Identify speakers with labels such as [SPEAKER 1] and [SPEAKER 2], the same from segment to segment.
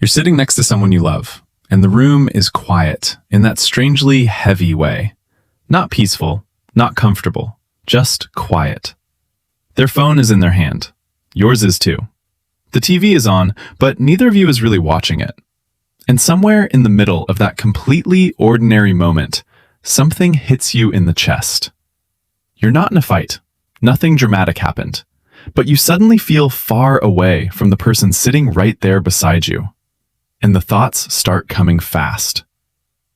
[SPEAKER 1] You're sitting next to someone you love, and the room is quiet in that strangely heavy way. Not peaceful, not comfortable, just quiet. Their phone is in their hand. Yours is too. The TV is on, but neither of you is really watching it. And somewhere in the middle of that completely ordinary moment, something hits you in the chest. You're not in a fight. Nothing dramatic happened. But you suddenly feel far away from the person sitting right there beside you. And the thoughts start coming fast.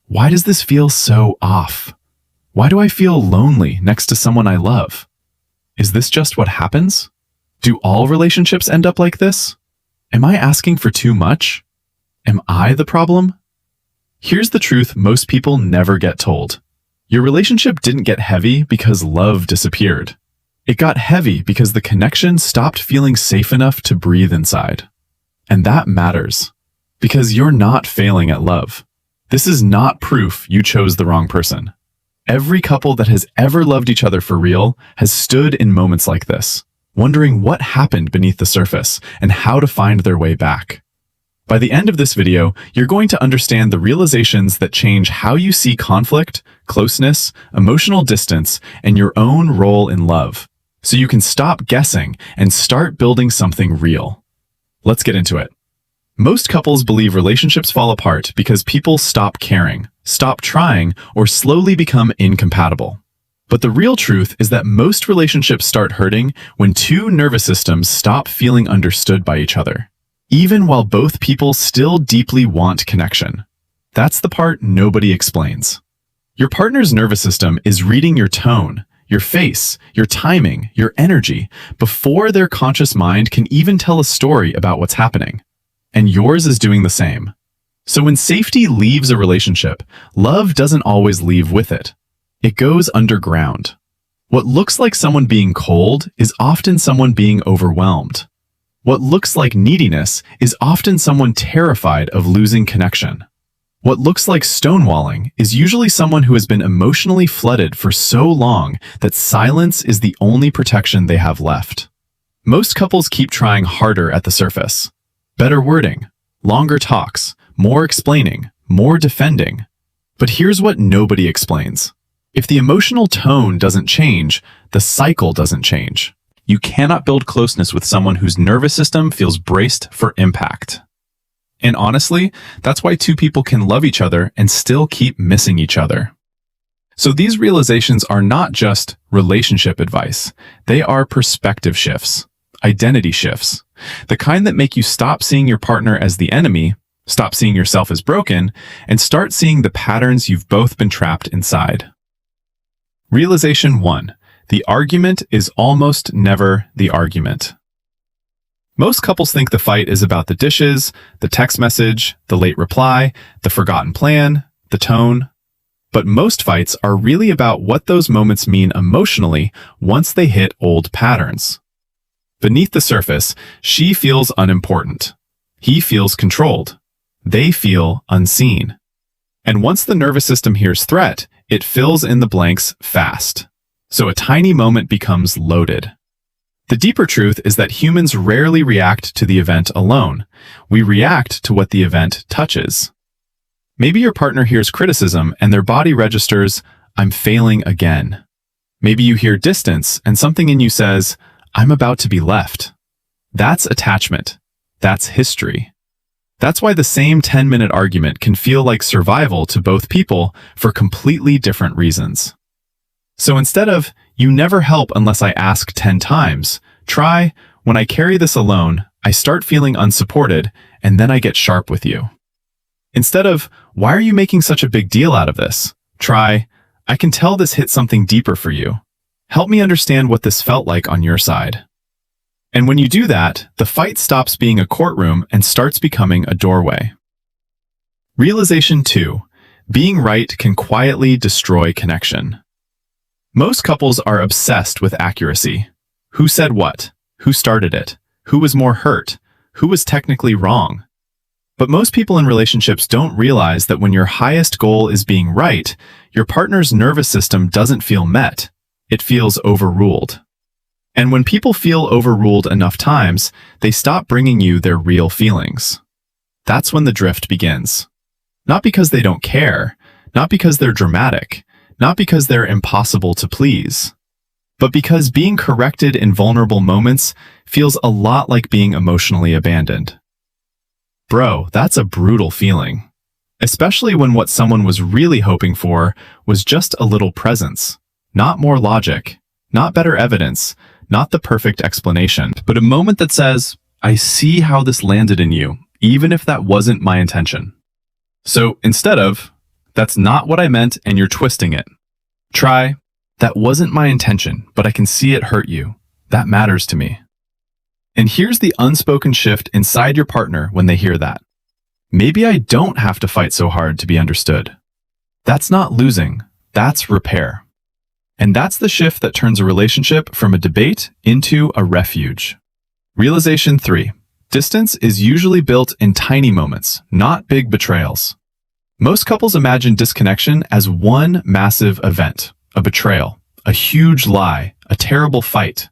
[SPEAKER 1] Why does this feel so off? Why do I feel lonely next to someone I love? Is this just what happens? Do all relationships end up like this? Am I asking for too much? Am I the problem? Here's the truth most people never get told. Your relationship didn't get heavy because love disappeared. It got heavy because the connection stopped feeling safe enough to breathe inside. And that matters. Because you're not failing at love. This is not proof you chose the wrong person. Every couple that has ever loved each other for real has stood in moments like this, wondering what happened beneath the surface and how to find their way back. By the end of this video, you're going to understand the realizations that change how you see conflict, closeness, emotional distance, and your own role in love, so you can stop guessing and start building something real. Let's get into it. Most couples believe relationships fall apart because people stop caring, stop trying, or slowly become incompatible. But the real truth is that most relationships start hurting when two nervous systems stop feeling understood by each other, even while both people still deeply want connection. That's the part nobody explains. Your partner's nervous system is reading your tone, your face, your timing, your energy, before their conscious mind can even tell a story about what's happening. And yours is doing the same. So when safety leaves a relationship, love doesn't always leave with it. It goes underground. What looks like someone being cold is often someone being overwhelmed. What looks like neediness is often someone terrified of losing connection. What looks like stonewalling is usually someone who has been emotionally flooded for so long that silence is the only protection they have left. Most couples keep trying harder at the surface. Better wording, longer talks, more explaining, more defending. But here's what nobody explains. If the emotional tone doesn't change, the cycle doesn't change. You cannot build closeness with someone whose nervous system feels braced for impact. And honestly, that's why two people can love each other and still keep missing each other. So these realizations are not just relationship advice. They are perspective shifts, identity shifts, the kind that make you stop seeing your partner as the enemy, stop seeing yourself as broken, and start seeing the patterns you've both been trapped inside. Realization 1. The argument is almost never the argument. Most couples think the fight is about the dishes, the text message, the late reply, the forgotten plan, the tone. But most fights are really about what those moments mean emotionally once they hit old patterns. Beneath the surface, she feels unimportant. He feels controlled. They feel unseen. And once the nervous system hears threat, it fills in the blanks fast. So a tiny moment becomes loaded. The deeper truth is that humans rarely react to the event alone. We react to what the event touches. Maybe your partner hears criticism and their body registers, "I'm failing again." Maybe you hear distance and something in you says, "I'm about to be left." That's attachment. That's history. That's why the same 10-minute argument can feel like survival to both people for completely different reasons. So instead of, "You never help unless I ask 10 times, try, "When I carry this alone, I start feeling unsupported, and then I get sharp with you." Instead of, "Why are you making such a big deal out of this?" try, "I can tell this hit something deeper for you. Help me understand what this felt like on your side." And when you do that, the fight stops being a courtroom and starts becoming a doorway. Realization 2. Being right can quietly destroy connection. Most couples are obsessed with accuracy. Who said what? Who started it? Who was more hurt? Who was technically wrong? But most people in relationships don't realize that when your highest goal is being right, your partner's nervous system doesn't feel met. It feels overruled. And when people feel overruled enough times, they stop bringing you their real feelings. That's when the drift begins. Not because they don't care, not because they're dramatic, not because they're impossible to please, but because being corrected in vulnerable moments feels a lot like being emotionally abandoned. Bro, that's a brutal feeling. Especially when what someone was really hoping for was just a little presence, not more logic, not better evidence, not the perfect explanation, but a moment that says, I see how this landed in you, even if that wasn't my intention. So instead of, that's not what I meant and you're twisting it, try, that wasn't my intention, but I can see it hurt you. That matters to me. And here's the unspoken shift inside your partner when they hear that. Maybe I don't have to fight so hard to be understood. That's not losing, that's repair. And that's the shift that turns a relationship from a debate into a refuge. Realization 3. Distance is usually built in tiny moments, not big betrayals. Most couples imagine disconnection as one massive event, a betrayal, a huge lie, a terrible fight.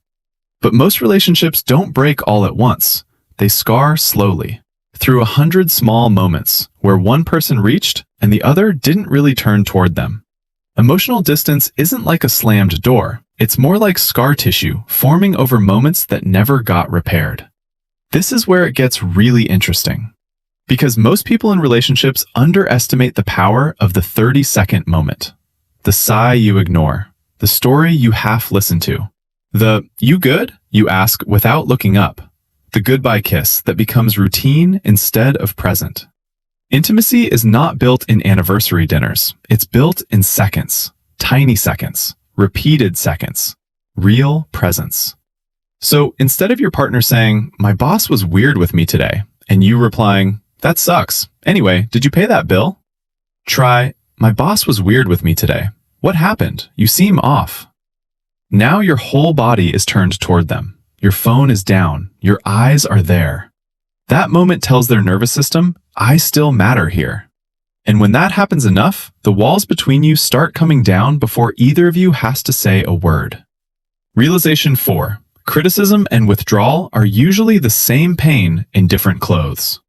[SPEAKER 1] But most relationships don't break all at once. They scar slowly, through 100 small moments where one person reached and the other didn't really turn toward them. Emotional distance isn't like a slammed door. It's more like scar tissue forming over moments that never got repaired. This is where it gets really interesting. Because most people in relationships underestimate the power of the 30-second moment. The sigh you ignore, the story you half listen to, the "you good?" you ask without looking up, the goodbye kiss that becomes routine instead of present. Intimacy is not built in anniversary dinners. It's built in seconds, tiny seconds, repeated seconds, real presence. So instead of your partner saying, my boss was weird with me today, and you replying, that sucks. Anyway, did you pay that bill? Try, my boss was weird with me today. What happened? You seem off. Now your whole body is turned toward them. Your phone is down. Your eyes are there. That moment tells their nervous system, I still matter here. And when that happens enough, the walls between you start coming down before either of you has to say a word. Realization 4. Criticism and withdrawal are usually the same pain in different clothes.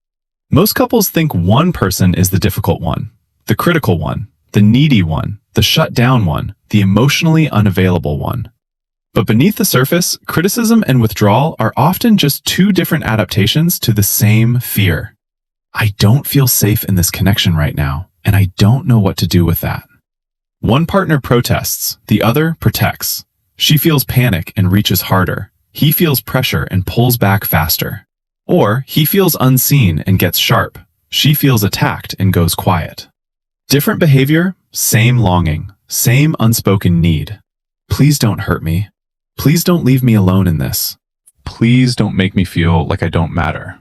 [SPEAKER 1] Most couples think one person is the difficult one, the critical one, the needy one, the shut down one, the emotionally unavailable one. But beneath the surface, criticism and withdrawal are often just two different adaptations to the same fear. I don't feel safe in this connection right now, and I don't know what to do with that. One partner protests, the other protects. She feels panic and reaches harder. He feels pressure and pulls back faster. Or he feels unseen and gets sharp. She feels attacked and goes quiet. Different behavior, same longing, same unspoken need. Please don't hurt me. Please don't leave me alone in this. Please don't make me feel like I don't matter.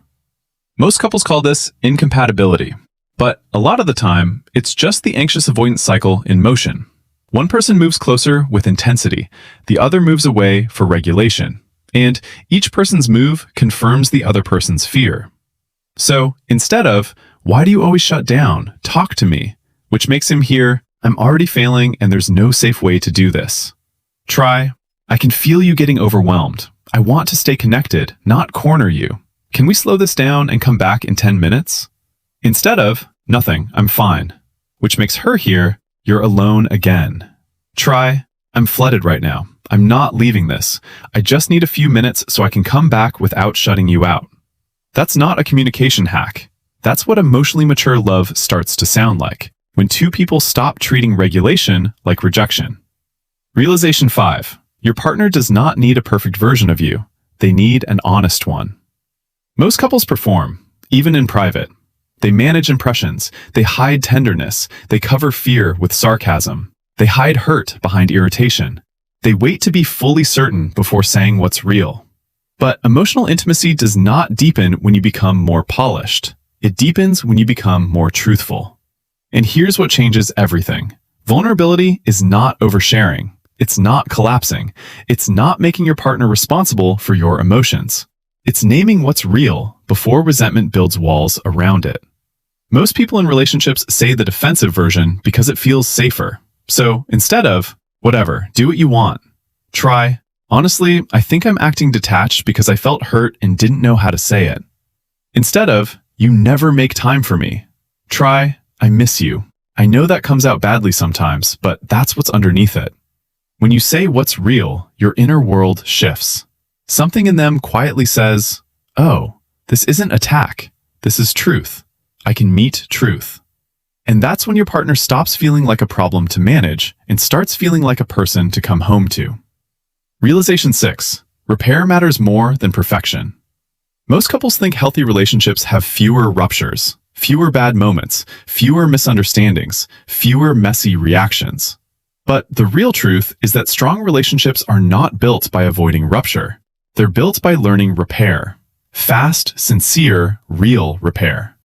[SPEAKER 1] Most couples call this incompatibility, but a lot of the time, it's just the anxious avoidance cycle in motion. One person moves closer with intensity, the other moves away for regulation, and each person's move confirms the other person's fear. So instead of, why do you always shut down? Talk to me, which makes him hear, I'm already failing and there's no safe way to do this. Try, I can feel you getting overwhelmed. I want to stay connected, not corner you. Can we slow this down and come back in 10 minutes? Instead of, nothing, I'm fine, which makes her hear, you're alone again. Try, I'm flooded right now. I'm not leaving this. I just need a few minutes so I can come back without shutting you out. That's not a communication hack. That's what emotionally mature love starts to sound like, when two people stop treating regulation like rejection. Realization 5. Your partner does not need a perfect version of you. They need an honest one. Most couples perform, even in private. They manage impressions. They hide tenderness. They cover fear with sarcasm. They hide hurt behind irritation. They wait to be fully certain before saying what's real. But emotional intimacy does not deepen when you become more polished. It deepens when you become more truthful. And here's what changes everything. Vulnerability is not oversharing. It's not collapsing. It's not making your partner responsible for your emotions. It's naming what's real before resentment builds walls around it. Most people in relationships say the defensive version because it feels safer. So instead of, whatever, do what you want, try, honestly, I think I'm acting detached because I felt hurt and didn't know how to say it. Instead of, You never make time for me. Try, I miss you. I know that comes out badly sometimes, but that's what's underneath it. When you say what's real, your inner world shifts. Something in them quietly says, oh, this isn't attack. This is truth. I can meet truth. And that's when your partner stops feeling like a problem to manage and starts feeling like a person to come home to. Realization 6. Repair matters more than perfection. Most couples think healthy relationships have fewer ruptures, fewer bad moments, fewer misunderstandings, fewer messy reactions. But the real truth is that strong relationships are not built by avoiding rupture. They're built by learning repair. Fast, sincere, real repair.